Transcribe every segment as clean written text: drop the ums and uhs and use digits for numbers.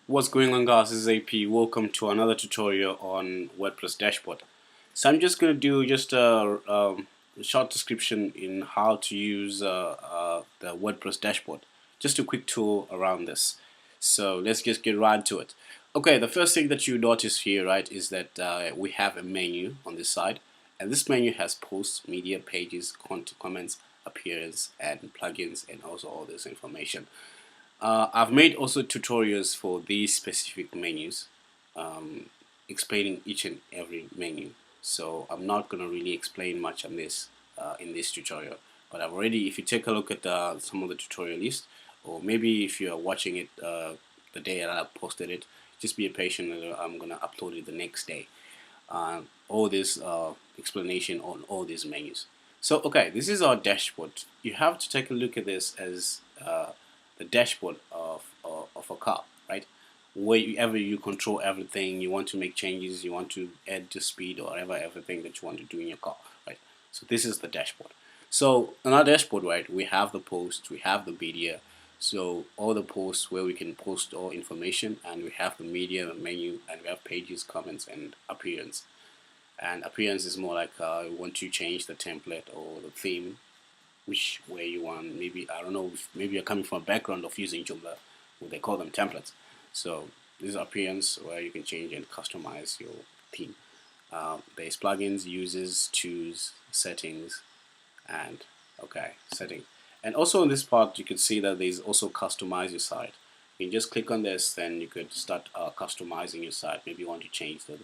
What's going on, guys? This is AP. Welcome to another tutorial on WordPress Dashboard. So I'm just going to do just a short description in how to use the WordPress Dashboard. Just a quick tool around this. So let's just get right to it. Okay, the first thing that you notice here, right, is that we have a menu on this side, and this menu has posts, media, pages, comments, appearance, and plugins, and also all this information. I've made also tutorials for these specific menus, explaining each and every menu. So I'm not going to really explain much on this in this tutorial. But I've already, if you take a look at some of the tutorial list, or maybe if you are watching it the day that I posted it, just be patient. I'm going to upload it the next day. All this explanation on all these menus. So okay, this is our dashboard. You have to take a look at this as the dashboard of a car, right? Wherever you control everything, you want to make changes, you want to add the speed or whatever, everything that you want to do in your car, right? So this is the dashboard. So on our dashboard, right, we have the posts, we have the media, so all the posts where we can post all information, and we have the media, the menu, and we have pages, comments, and appearance. And appearance is more like you want to change the template or the theme, which way you want. Maybe, I don't know, maybe you're coming from a background of using Joomla, what they call them templates. So this is appearance where you can change and customize your theme. There's plugins, users, choose, settings, and okay, settings. And also in this part you can see that there's also customize your site. You can just click on this, then you could start customizing your site. Maybe you want to change the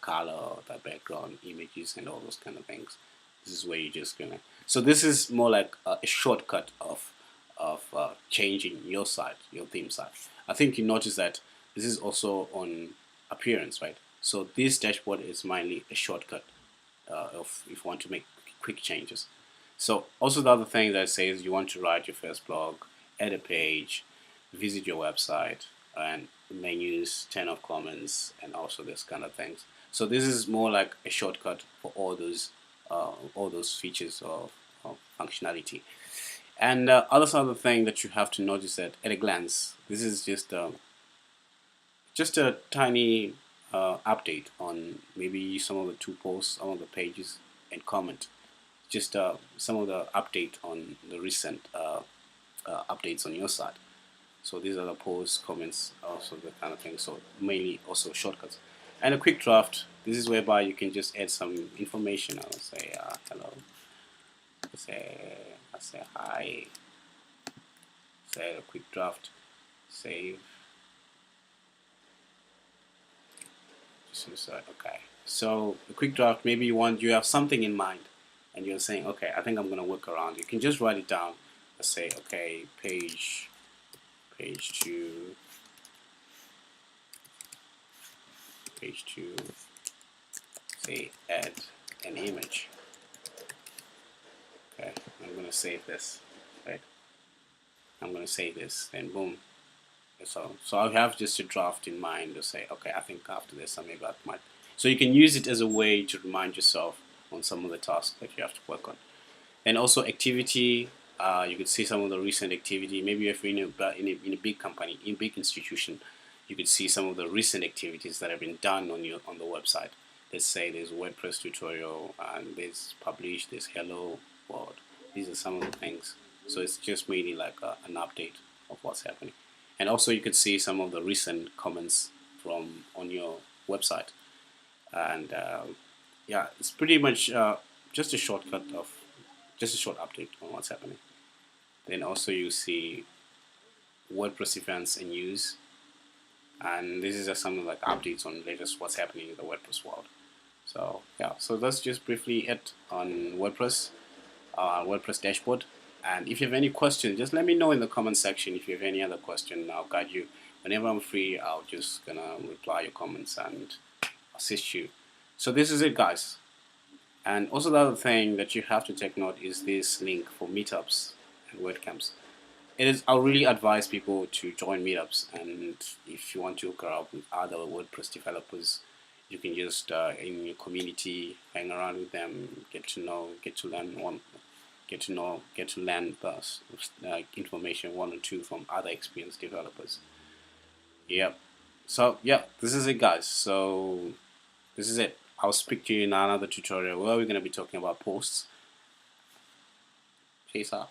color, the background, images, and all those kind of things. This is where you're just gonna. So this is more like a shortcut of changing your site, your theme site. I think you notice that this is also on appearance, right? So this dashboard is mainly a shortcut of if you want to make quick changes. So also the other thing that says you want to write your first blog, add a page, visit your website, and menus, turn off comments, and also this kind of things. So this is more like a shortcut for all those features of functionality. And other thing that you have to notice that at a glance, this is just a tiny update on maybe some of the two posts, some of the pages, and comment. Just some of the update on the recent updates on your site. So these are the posts, comments, also the kind of thing. So mainly also shortcuts. And a quick draft. This is whereby you can just add some information. I'll say hello. I say hi. Say a quick draft. Save. Just inside. Okay. So a quick draft. Maybe you have something in mind, and you're saying, okay, I think I'm gonna work around. You can just write it down. Let's say, okay, page 2. Say add an image. Okay, I'm gonna save this, right? I'm gonna save this, then boom. So I have just a draft in mind to say, okay, I think after this, maybe I might. So you can use it as a way to remind yourself on some of the tasks that you have to work on. And also activity, you could see some of the recent activity. Maybe if you're in a big company, in a big institution, you could see some of the recent activities that have been done on the website. Let's say there's a WordPress tutorial, and there's published, there's hello world. These are some of the things. So it's just mainly like an update of what's happening. And also you could see some of the recent comments from on your website. And yeah, it's pretty much just a shortcut of just a short update on what's happening. Then also you see WordPress events and news, and this is just some like updates on latest what's happening in the WordPress world. So yeah, so that's just briefly it on WordPress dashboard. And if you have any questions, just let me know in the comment section. If you have any other question, I'll guide you. Whenever I'm free, I'll just gonna reply your comments and assist you. So this is it, guys. And also the other thing that you have to take note is this link for meetups and WordCamps. I'll really advise people to join meetups, and if you want to hook up with other WordPress developers, you can just in your community hang around with them, get to know, get to learn get to learn information one or two from other experienced developers. Yep. So yeah, this is it, guys. So this is it. I'll speak to you in another tutorial where we're going to be talking about posts. Peace out.